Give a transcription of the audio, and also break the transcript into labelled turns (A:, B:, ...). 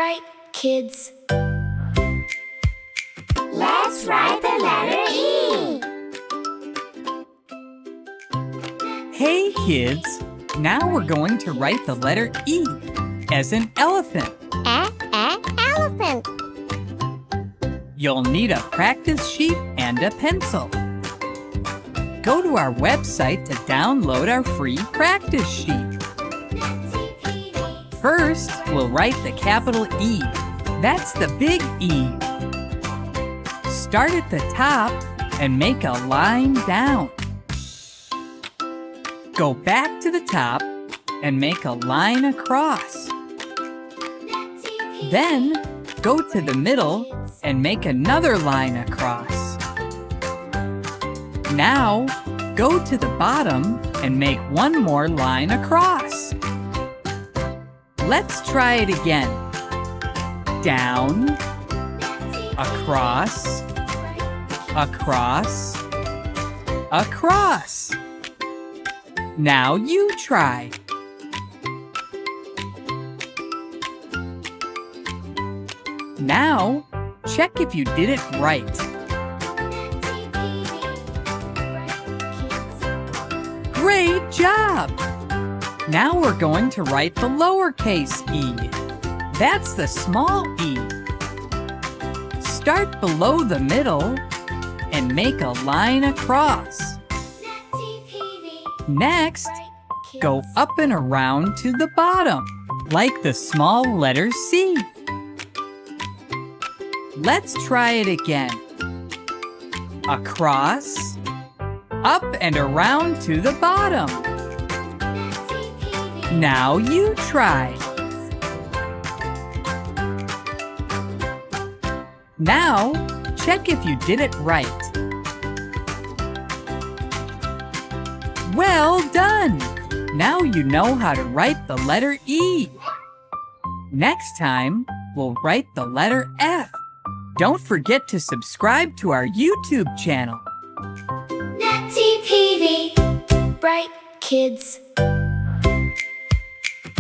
A: bright kids.
B: Let's write the letter E.
C: Hey kids, now we're going to write the letter E as in elephant.
B: Elephant.
C: You'll need a practice sheet and a pencil. Go to our website to download our free practice sheet. First, we'll write the capital E. That's the big E. Start at the top and make a line down. Go back to the top and make a line across. Then, go to the middle and make another line across. Now, go to the bottom and make one more line across. Let's try it again. Down, across, across, across. Now you try. Now, check if you did it right. Great job! Now we're going to write the lowercase e. That's the small e. Start below the middle and make a line across. Next, go up and around to the bottom, like the small letter C. Let's try it again. Across, up and around to the bottom. Now you try. Now, check if you did it right. Well done! Now you know how to write the letter E. Next time, we'll write the letter F. Don't forget to subscribe to our YouTube channel.
A: Natty TV, bright kids.